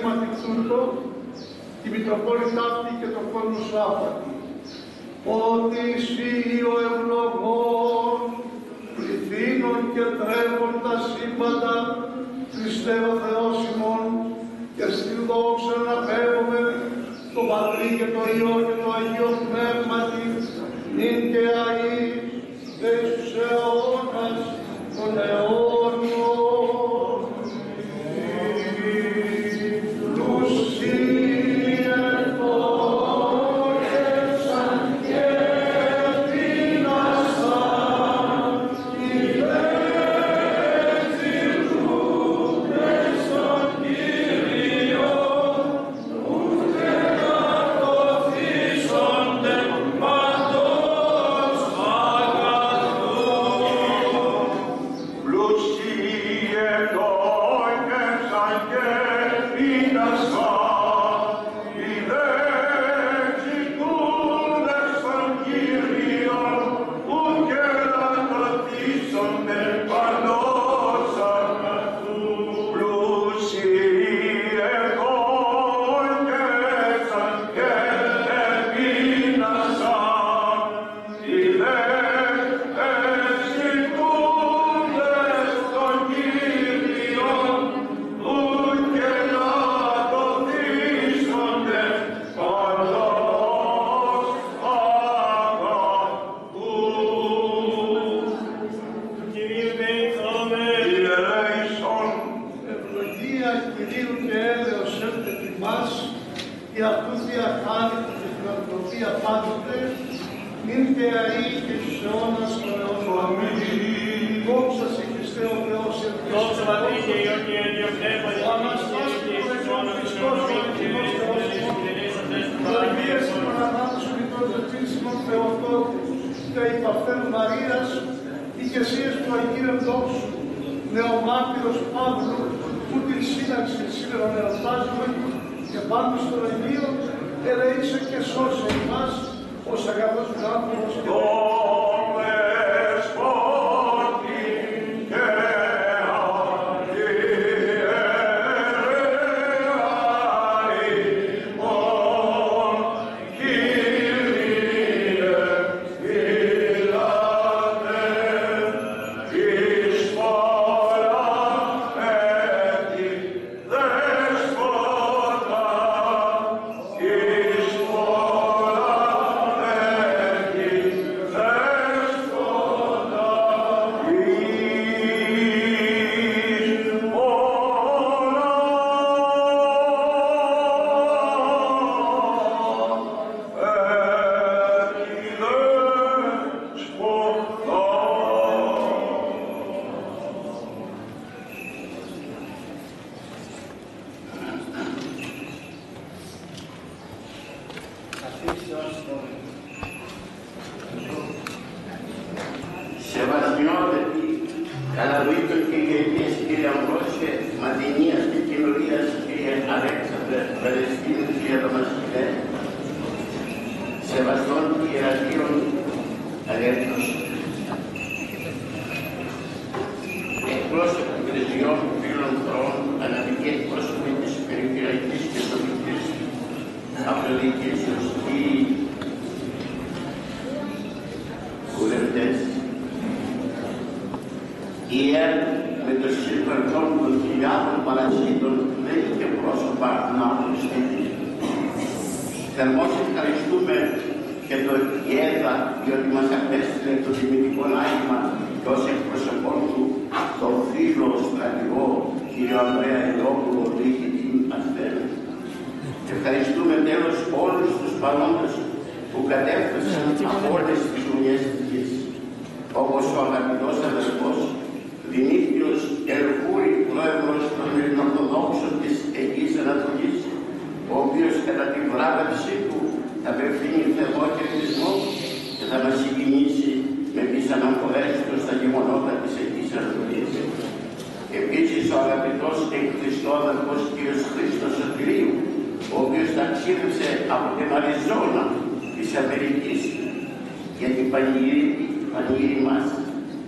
νοήματι τούτο, τη Μητροπόλητα αυτή και το κόσμο σου άπατη. Ότι εσύ ο ευλογών, πληθύνων και τρέφων τα σύμπαντα, Χριστέ ο Θεός ημών, και στην δόξα να πέμπουμε το Πατρί και το Υιό και το Αγίο Πνεύματι, νυν και αεί, και στους αιώνας των αιώνων.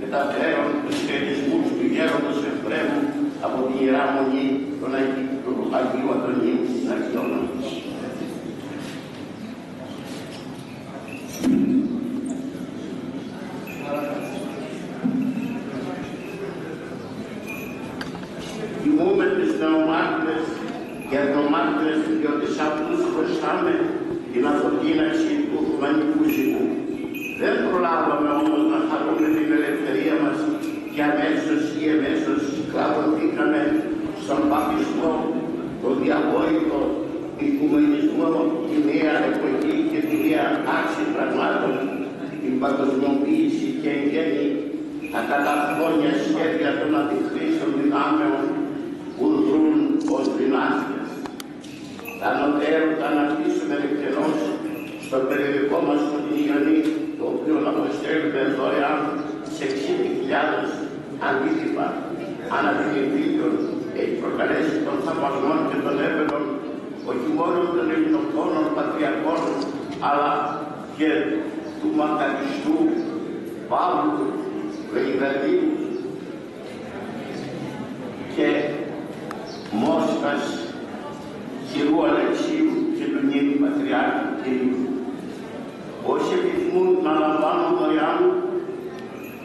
μεταφέρον τους χαιρετισμούς του γέροντος Εφραίμου από την Ιερά Μονή των Αγίων Αγίου Αντωνίου της Αγιώνας. Τιμούμε τους νεομάρτυρες και ατομάρτυρες, διότι σε αυτούς χρωστάμε την αυτοκίνηση του οικουμενικού ζυγού. Δεν προλάβαμε όμως να χαρούμε την ελευθερία μας και αμέσως ή εμέσως κλαδωθήκαμε στον παπισμό, τον διαβόητο οικουμενισμό, τη νέα εποχή και τη νέα άξη πραγμάτων, την παγκοσμιοποίηση και εν γέννη τα καταχρόνια σχέδια των αντιχρίστων δυνάμεων που δρούν ως δυνάστες. Τα νοτέρου τα αναπτύσσουμε εκτενώς στο περιοδικό μας Φωτεινή, το οποίο αποστέλουμε δωρεάν σε 60.000 αντίτυπα αναδεικνύτων, έχει προκαλέσει των θαυμασμών και των έπαινων όχι μόνο των ελληνοφώνων πατριακών, αλλά και του μακαριστού Παύλου Βελιγραδίου και Μόσχας Χειρού Αλεξίου και του νυν Πατριάρχη Κυρίου. Όσοι επιθυμούν να λαμβάνουν δωρεάν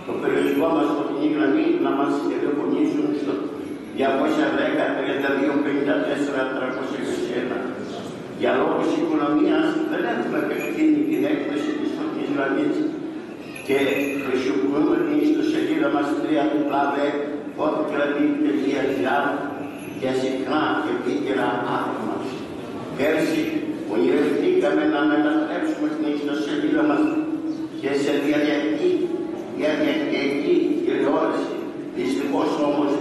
το περιοδικό μας Φωτεινή Γραμμή, να μας τηλεφωνήσουν στο 210-32-54-321. Για λόγους οικονομίας δεν έχουμε επεκτείνει την έκθεση της Φωτεινής Γραμμής και χρησιμοποιούμε την ιστοσελίδα μας www.fotgrammi.gr για συχνά και επίκαιρα άτομα. Πέρσι ονειρευτήκαμε να μετατρέψουμε την ιστοσελίδα μας και σε διαδικτυακή τηλεόραση. Δυστυχώς όμως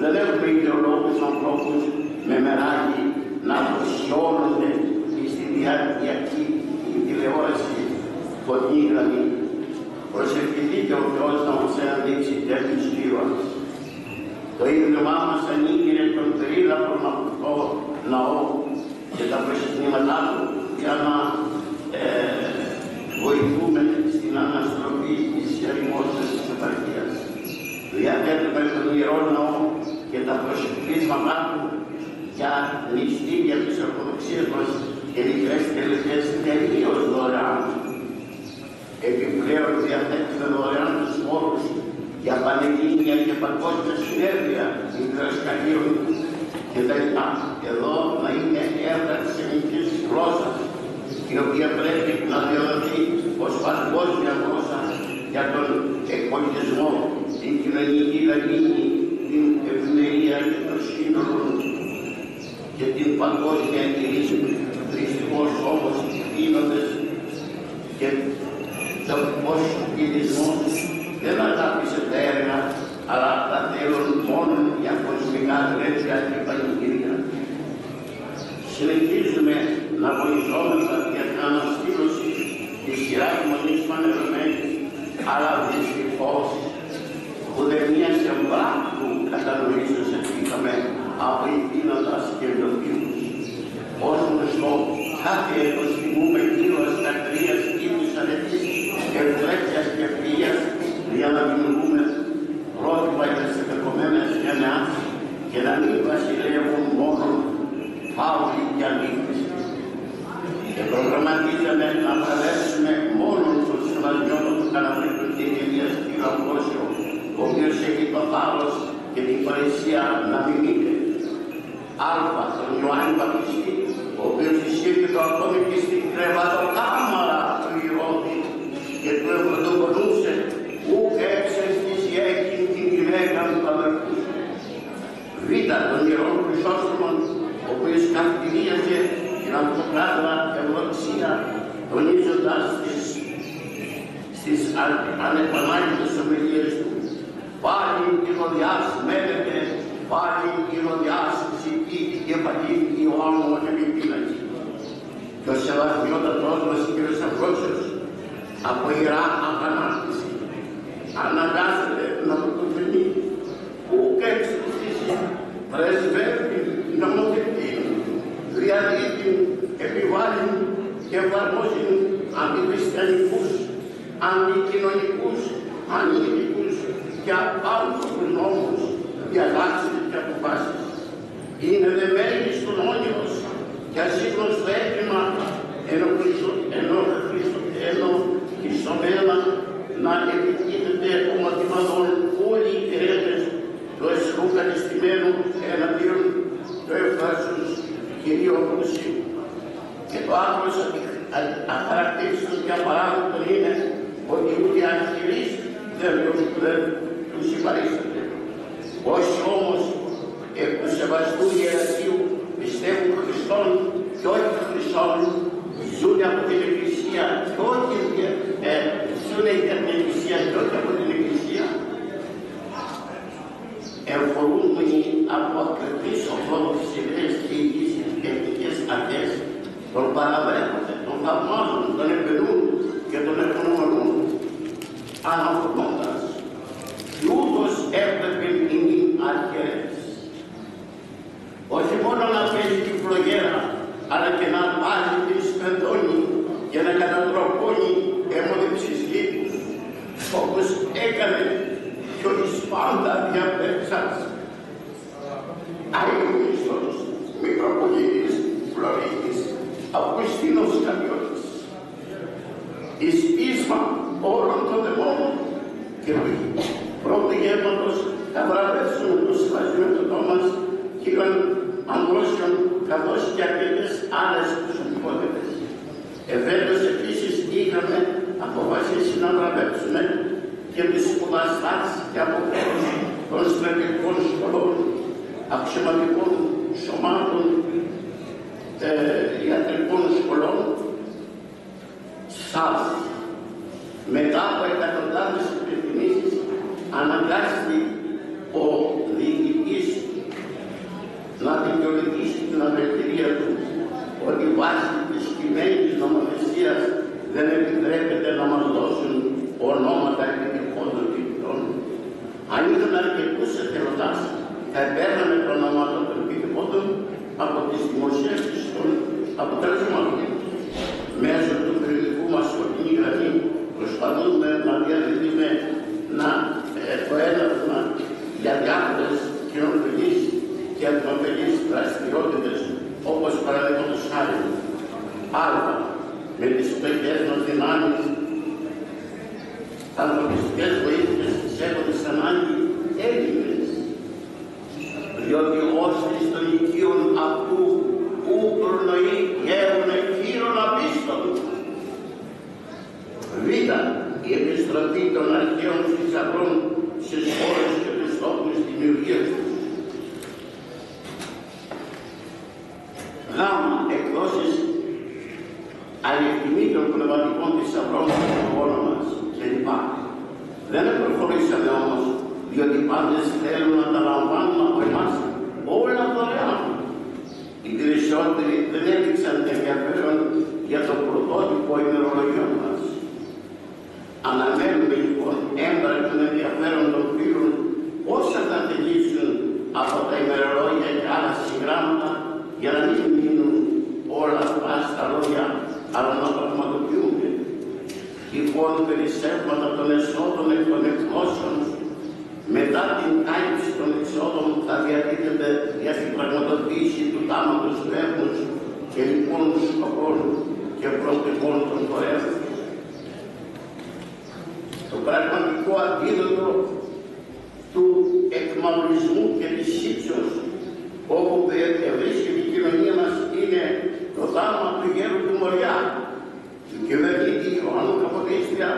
δεν έχουμε ιδεολόγους ανθρώπους με μεράκι να αποσιώνονται στη διαδικτυακή τηλεόραση Φωτεινή Γραμμή. Προσευχηθείτε ο Θεός να μας αναδείξει τέτοιους ήρωες. Το ίδρυμά μας ανήγγειλε τον περίλαβρον αυτό ναό και τα προσκυνήματά του για να βοηθούμε στην αναστροφή της ερημότητας της επαρχίας. Διαθέτουμε τον Ιερό Ναό και τα προσευχίσματά του για νηστήρια της Ορθοδοξίας μας και μικρές τελετές τελείως δωρεάν. Επιπλέον διαθέτουμε δωρεάν τους όρους για πανελλήνια και παγκόσμια συνέδρια διδασκαλίων και τα λοιπά. Εδώ να είναι έργα της ελληνικής γλώσσας, η οποία πρέπει να διαδοθεί ως παγκόσμια γλώσσα για τον εκπολιτισμό, την κοινωνική δανείγη, την ευημερία και το σύνολο και την παγκόσμια κηρύξη. Δυστυχώς όμως οι γίνοντες και τοπικός κινησμός δεν αγάπησε τα έργα, αλλά τα θέλουν μόνο για κοσμικά τρέτια και πανηγύρια. Συνεχίζουμε να βοηθόμεθα για την αναστήλωση της σειράς μονής πανερωμένης, αλλά δυστυχώς ουδεμία σε βράχου κατανοήσεως είχαμε από ηθήνοντας και εντοπίους. Ως γνωστό, κάθε έτος τιμούμε κύλος κατρίας, κίνης αρετής, ευλέπιας και ευκαιρίας για να δημιουργούμε πρότυπα για τις επερχομένες γενεάς και να μην βασιλεύουν μόνο φάουλοι και αλήθειες. Και προγραμματίζαμε να παραλέψουμε μόνο τον συμβασμιότο του Καναδρίκου την Ηλίας Κύριο Αμβρόσιο, ο οποίος έχει το θάρρος και την παρησία να μιμείται. Άλφα, τον Ιωάννη Βαπτιστή, ο οποίος εισήρχεται ακόμη και στην κρεβατοκάμαρα του Ηρώδη και του ευρωτοκονούσε ουκ έξες της γέκην την γυναίκα του αδερφού. Β, τον Ιερόν Χρυσόστομον, ο οποίος καυτηρίαζε την αυτοκράτορα ευρωξία, τονίζοντας στις ανεπανάληπτες ομιλίες του. Πάλι η Ροδιάς μένεται, πάλι η Ροδιάς ψυχή και πάλι Ιωάννου Επιπίνακη. Και ο σεβασμιότατός μας κύριος Αμβρόσιος, από ιερά αγανάκτηση, αναγκάζεται να πρωτοφανεί ουκ εξουσίσει πρεσβεύει νομοθετή, διαδίδει, επιβάλλει και εφαρμόζει αντιχριστιανικούς, αντικοινωνικούς, ανήλικους και απάνθρωπους νόμους, διατάξεις και αποφάσεις. Είναι δεμένοι στον Κυρίου Πλουσίου. Και το άκρος αχαρακτήριστο και απαράδεκτο είναι ότι ούτε αρχιερείς δεν τους συμπαρίσταται. Όσοι όμως εκ του σεβαστού ιεραρχείου πιστεύουν Χριστόν και όχι Χριστόν, ζουν από την Εκκλησία και όχι ζουν για την Εκκλησία και όχι από την Εκκλησία, εμφορούμενοι από ακριβείς οδόν της ιδέες και υγιείς εθνικές αρχές, τον παραδέχονται, τον θαυμάζουν, τον επενούν και τον ευγνωμονούν, αναφορώντας. Και ούτως έπρεπε οι αρχαίρες όχι μόνο να παίζει την φλογέρα, αλλά και να βάζει την σπεντώνη και να κατατροπώνει αιμοδεξής λύπους, όπως έκανε και ο εις πάντα διαπέξας Αγιονίστος Μητροπολίτης Φλωρίτης Αυγουστίνος Καμιώτης, εις πείσμα όλων των δαιμόνων και πρώτου γεύματος θα βραβεύσουν το συμβασιμένο μας χίλιων αμβρόσιων καθώς και αρκετές άλλες προσωπικότητες. Εφέτος επίσης είχαμε αποφασίσει να βραβεύσουμε και τους σπουδαστάς και αποφέρους των στρατιωτικών σχολών, αξιωματικών σωμάτων, ιατρικών σχολών, ΣΑΒ. Μετά από εκατοντάδες επιθυμίσεις αναγκάστηκε ο διοικητής να δικαιολογήσει την απελευθερία του ότι βάσει της κειμένης νομοθεσίας δεν επιτρέπεται να μας δώσουν ονόματα επιτυχόντων ποιητών. Αν είχαν αρκετούς εθελοντάς, θα παίρναμε το ονόματα των επιτυχόντων από τις δημοσίευσεις των αποτελεσμάτων. Μέσω του περιοδικού μας σκοτεινή γραμμή προσπαθούμε να διαδίδουμε το έναρμα για διάφορες κοινωνικές και εθνοφελείς δραστηριότητες, όπως παραδείγματος χάρη α. με τις φτωχές μας δυνάμεις, ανθρωπιστικές βοήθειες της έχοντες ανάγκη Έλληνες, διότι όσοι των οικείων αυτού που προνοεί γεύουνε χείρον απίστων. Β. Η επιστροφή των αρχαίων θησαυρών στις χώρες και τους τόπους δημιουργίας τους. Γ. Εκδόσεις αλληλεκτιμήτων πνευματικών θησαυρών στον χώρο μας κλπ. Δεν προχωρήσαμε όμως, διότι πάντες θέλουν να τα λαμβάνουν από εμάς όλα δωρεάν. Οι περισσότεροι δεν έδειξαν ενδιαφέρον για το πρωτότυπο ημερολογιών μας. Αναμένουμε λοιπόν έμπρακτον ενδιαφέρον των φίλων όσα θα θελήσουν από τα ημερολόγια και άλλα συγγράμματα για να μην μείνουν όλα αυτά στα λόγια, αλλά να πραγματοποιούνται. Λοιπόν, περισσεύματα των εσόδων εκ των εκδόσεων μετά την κάλυψη των εξόδων θα διατίθεται για την πραγματοποίηση του τάματος του έθνους και λοιπόν σκοπών και προοπτικών των φορέων. Το πραγματικό αντίδοτο του εκμαυρισμού και της σύψεως όπου βρίσκεται η κοινωνία μας είναι το θαύμα του γέρου του Μοριά, του κυβερνήτη Ιωάννου Καποδίστρια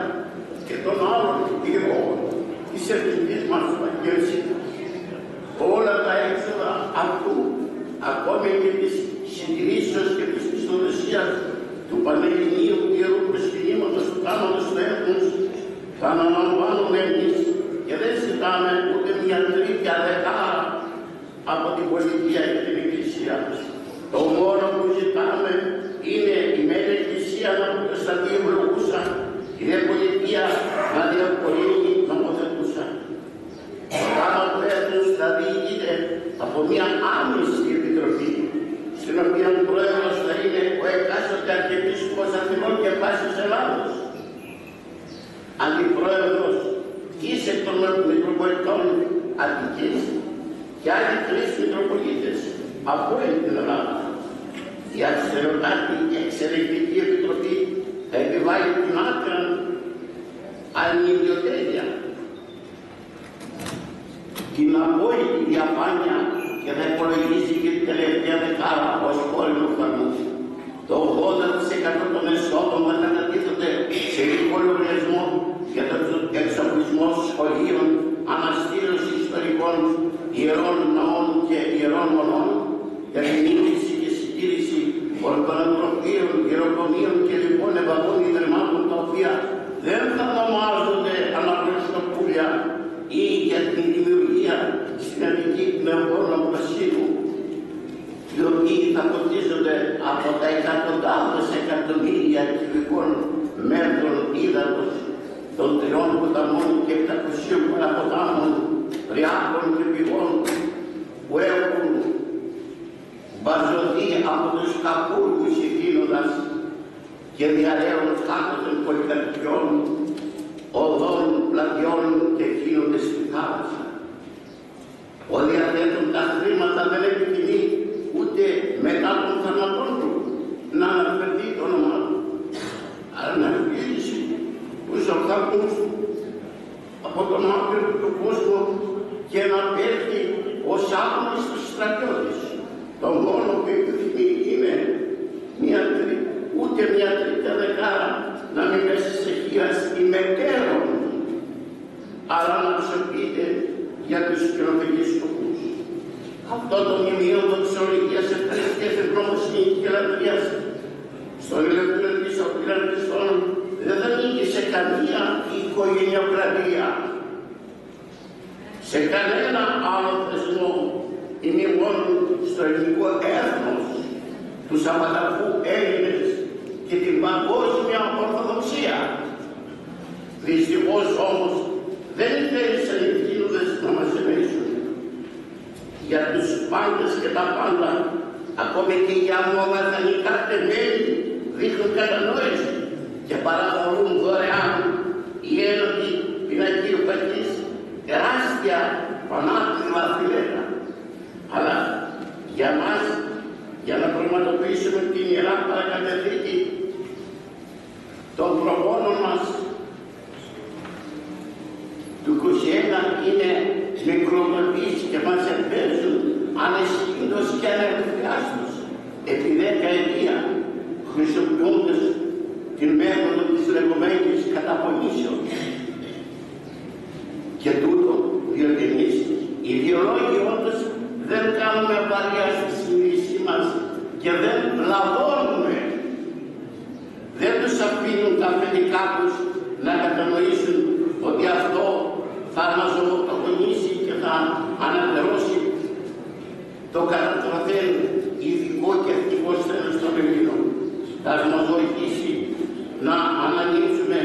και των άλλων ηρώων της εθνικής μας αγγέλσης. Όλα τα έξοδα αυτού, ακόμη και της συντηρήσεως και της πιστοδοσίας του Πανελληνίου Ιερού Προσκυνήματος του Τάματος του Έθνους, θα αναλαμβάνουμε εμείς και δεν ζητάμε ούτε μια τρίτια δεκάρα από την πολιτεία και την Εκκλησία. Το μόνο που ζητάμε είναι η μεν Εκκλησία να προστατεί ευλογούσα, η δε πολιτεία να διευκολύνει νομοθετούσα. Το τάμα του έθνους θα διηγείται από μια άμεση επιτροπή, στην οποία ο πρόεδρος θα είναι ο εκάστοτε Αρχιεπίσκοπος Αθηνών και Πάσης Ελλάδος. Αντιπρόεδρος είσαι των Μητροπολιτών Αττικής και άλλοι 3 Μητροπολίτες από όλη την Ελλάδα. Η αριστεροκάτη εξελεκτική επιτροπή θα επιβάλλει την άκρα ανιδιοτέλεια, την απόλυτη διαφάνεια και θα υπολογίσει και την τελευταία δεκάρα ως Το 80% των εσόδων θα κατατίθεται σε ειδικό λογαριασμό για τον εξοπλισμό σχολείων, αναστήρωση ιστορικών ιερών ναών και ιερών μονών, για την ίδρυση και συντήρηση ορφανοτροφείων, γεροκομείων και λοιπόν ευαγών ιδρυμάτων, τα οποία δεν θα ονομάζονται αναγνωστοπούλια, ή για την δημιουργία στην Αττική Πνευμόνων Βασίλου, οι οποίοι θα ποτίζονται από τα εκατοντάδες εκατομμύρια κυβικών μέτρων ύδατος των 3 ποταμών και 700 παραποτάμων, ρυάκων και πηγών που έχουν μπαζωθεί από τους κακούργους ηθήνοντας και διαραίων κάτω των πολυκατοικιών, οδών, πλατιών και χύνοντες στη θάλασσα. Ο διαθέτων τα χρήματα δεν επιθυμεί ούτε μετά των θανατών του να αναφερθεί το όνομά του, αλλά να ευχήσει τους ορθακούς από τον άπειρο του κόσμου και να πέφτει ως άγνωστος στρατιώτης. Το μόνο που επιθυμεί είναι ούτε μια τρίτα δεκάρα να μην πέσει σε χείρας ημετέρων, αλλά να ψωπείται για τους κοινοφιλείς σκοπούς. Αυτό το μνημείο δοξολογίας, ευχαριστίας, ευγνωμοσύνης και λατρείας στον ελεύθερο της απειραντιστών δεν θα ανήκει σε καμία οικογενειοκρατία, σε κανένα άλλο θεσμό, είναι μόνο στο ελληνικό έθνος, τους απανταχού Έλληνες και την παγκόσμια Ορθοδοξία. Δυστυχώς όμως δεν θέλησαν οι ευθύνοντες να μας εμέσουν. Για τους πάντες και τα πάντα, ακόμη και για μοναδανικά τεμένη, δείχνουν κατανόηση και παραχωρούν δωρεάν οι ένοποι πινακιοπατείς τεράστια πανάκριβα φιλέτα. Αλλά για μας, για να πραγματοποιήσουμε την Ιερά Παρακαταθήκη των προπόνων μας του 21 είναι μικροπρεπείς και μας εμπέζουν ανεσχύντως και ανεπιάστος επί 10 ετία, χρησιμοποιώντας την μέθοδο της λεγόμενης καταπονήσεως. Και τούτο, διότι εμείς οι ιδεολόγοι όντως δεν κάνουμε βαριά στη συνείδησή μας και δεν λαδώνουμε. Δεν τους αφήνουν τα αφεντικά τους να κατανοήσουν ότι αυτό θα μας ζωοτοκονήσει και θα αναπληρώσει το κατατραφέν ηθικό και ευτυχώς θέλος των Ελλήνων. Θα μας βοηθήσει να αναλύσουμε,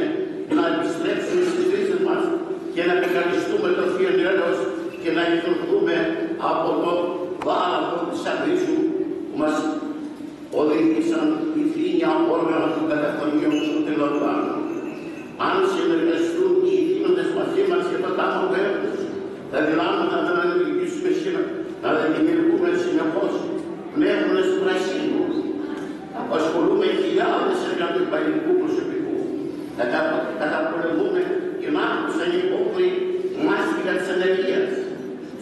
να επιστρέψουμε στις ρίζες μας και να επικαλυστούμε το Θείο Έλεος και να λειτουργούμε από το βάραθο της Αγρίσου που μας οδήγησαν οι θρήνια όργανα του καταφωνίου του Τελωτβάνου. Αν συνεργαστούν οι ηθήνοντες μαζί μας και το τάμα του έργους, θα δυνάμετα να δημιουργήσουμε σήμερα, να δημιουργούμε συνεχώς πνεύμονες πρασίνου. Απασχολούμε χιλιάδες εργατικού υπαλληλικού προσωπικού. Θα καταπολεμούμε την άκουσα υπόκλη μάστιγα της ανεργίας.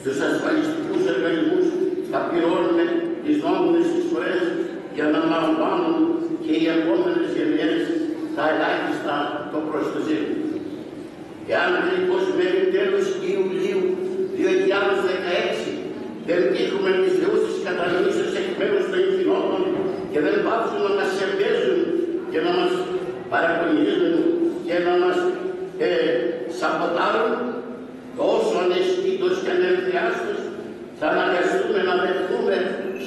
Στους ασφαλιστικούς οργανισμούς θα πληρώνουμε τις νόμιμες εισφορές για να λαμβάνουν και οι επόμενες γενιές τα ελάχιστα το προστοζήν. Εάν μερικώς μέχρι τέλος Ιουλίου 2016 δεν τύχουμε τις δεούσες κατανοήσεις εκ μέρους των ηθινότων και δεν πάψουν να μας εμπέζουν και να μας παραγωνίζουν και να μας σαμποτάρουν, τόσο αναισθήτως και ανελθιάστος θα αναγκαστούμε να δεχτούμε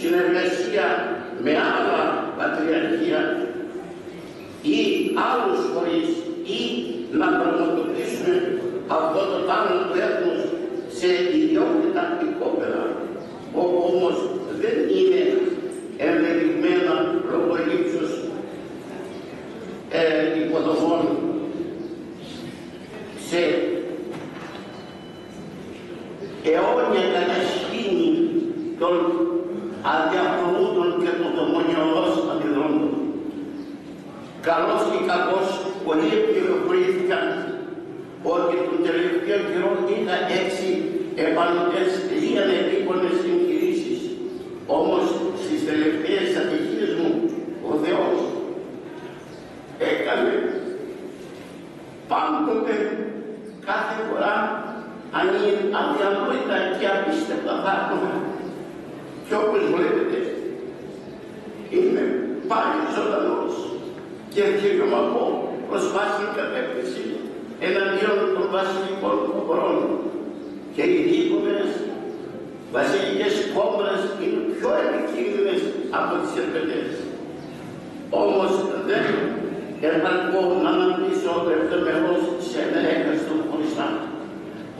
συνεργασία με άλλα πατριαρχία ή άλλους φορείς ή να πραγματοποιήσουμε αυτό το τάνο του έθνους σε ιδιότητα οικόπεδα, όπου όμως δεν είναι ενδεδειγμένα λόγω ύψους υποδομών σε αιώνια κατασκήνη των αδιαφρονούντων και των δαιμονιωδώς αντιδρόντων. Καλώς και κακώς πολλοί πληροφορήθηκαν ότι τον τελευταίο καιρό είχα 6 επανωτές λίγαν επίπονες εγχειρήσεις. Όμως στις τελευταίες ατυχίες μου ο Θεός έκανε πάντοτε, κάθε φορά, αδιανόητα και απίστευτα θαύματα. Και όπως βλέπετε, είναι πάλι ζωντανός και έρχομαι από προς βάσιμη κατεύθυνση εναντίον των βασιλικών χωρών. Και οι δίπονες βασιλικές κόμπρες είναι πιο επικίνδυνες από τις ερπετές. Όμως δεν επαρκώ να αναπτύσσω επτεμερώς σε ένα έκαστο χωριστά.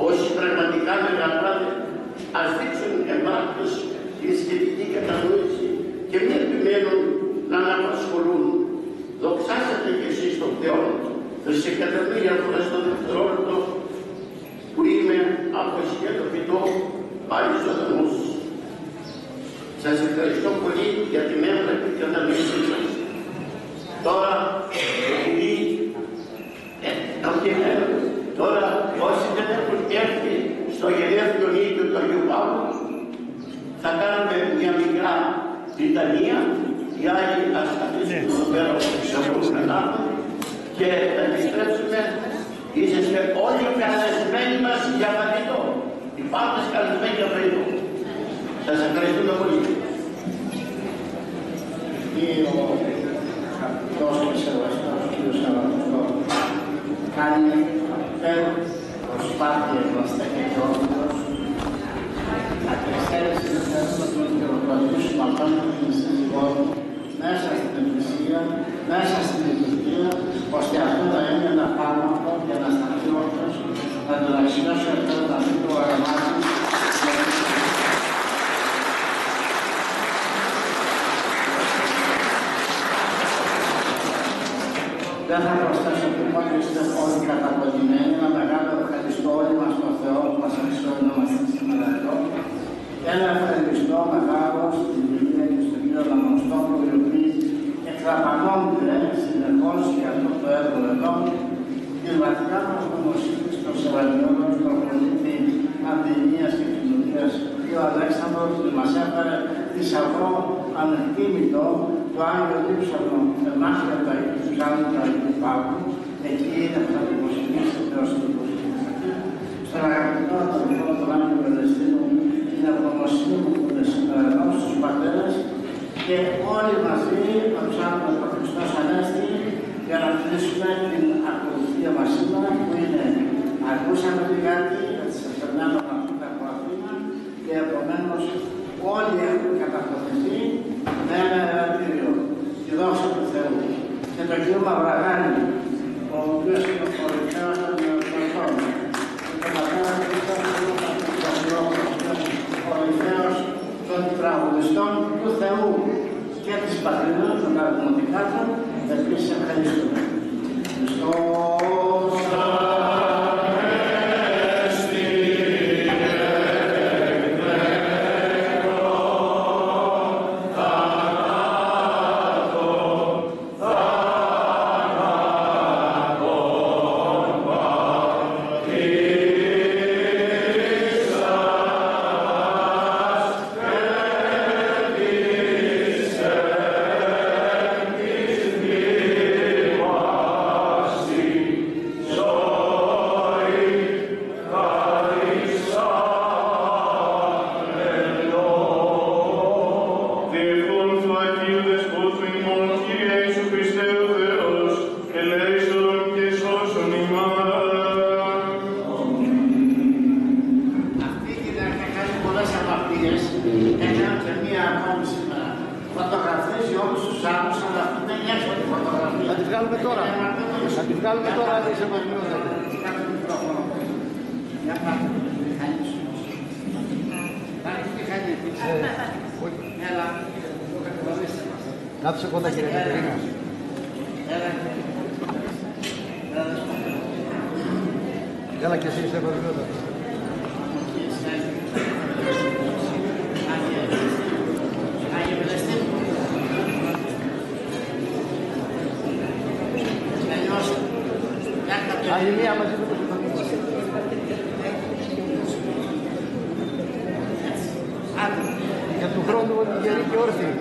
Όσοι πραγματικά μεγαλώνουν, ας δείξουν εμπράκτως τη σχετική κατανόηση και μην επιμένουν να αναπασχολούν. Δοξάσατε κι εσείς τον Θεό, δισεκατομμύρια φορές το δευτερόλεπτο που είμαι από σκέτο φυτό πάλι ζωντανός. Σας ευχαριστώ πολύ για την έμπρακτη κατανόησή σας. Τώρα, επειδή τώρα όσοι δεν έχουν έρθει στο γενέθλιο νίκιο του Αγίου Παύλου, θα κάνουμε μια μικρά λιτανία, οι άλλοι ας καθίσουν εδώ πέρα όπως να και θα επιστρέψουμε. Είσαστε όλοι καλεσμένοι μας για φαγητό. Οι πάντες καλεσμένοι για φαγητό. Σας ευχαριστούμε πολύ. Ο αγαπητός και σεβαστός κ. Σαββατοστόλου κάνει προσπάθεια και όρθιος αντιεξαίρεση του θέλουμε να χειροκροτήσουμε αυτόν την σύζυγό του μέσα στην Εκκλησία, μέσα στην λειτουργία, ώστε αυτό να είναι ένα φάρμακο για να σταθεί όρθιος, να τον αξιώσει αυτό να μην το αραμάζει. Δεν θα προσθέσω τίποτα, είστε όλοι καταποντημένοι. Ένα μεγάλο ευχαριστώ όλοι μας τον Θεό που μας αξιώνει να είμαστε σήμερα εδώ. Ένα ευχαριστώ μεγάλο στην Βουλία και στον κύριο Λαμοστόπουλο, οι οποίοι εξαπανώνται συνεχώς για αυτό το έργο εδώ. Τη βαθιά μας νομοσύνη στον Σεβασμιόλογο, στον πολίτη Αντινίας και Κοινωνίας, και ο Αλέξανδρος που μας έφερε θησαυρό ανεκτήμητο το Άγιο Δίψανο, εμάς για τα Ιησουσάνου του Αγίου Παύλου, εκεί είναι που θα δημοσιοποιήσει έως το 2020. Στον αγαπητό αδελφό τον Άγιο Βελεστίνο, την ευγνωμοσύνη μου που είναι σήμερα εδώ στους πατέρες και όλοι μαζί να ψάχνουμε το Χριστός Ανέστη για να κλείσουμε την ακολουθία μας σήμερα που είναι ακούσαμε λιγάκι για τις ευθερμένων αυτήν από Αθήνα και επομένως όλοι έχουν καταπληκτεί με ένα εργατήριο, τη δόξα του Θεού. Και τον κύριο Μαυραγάνη, ο οποίος είναι ο κορυφαίος των ερωτών, και τον πατέρα του κορυφαίος των τραγουδιστών του Θεού και της πατρίδας των αριθμοτικάτων, επίσης ευχαριστούμε. Χριστός Κάτσε κοντά κύριε Κατερίνα. Έλα και εσύ είστε κορυφαιότατος. Άλλη μία μαζί με το πιθανό. Για του χρόνου γεροί και όρθιοι.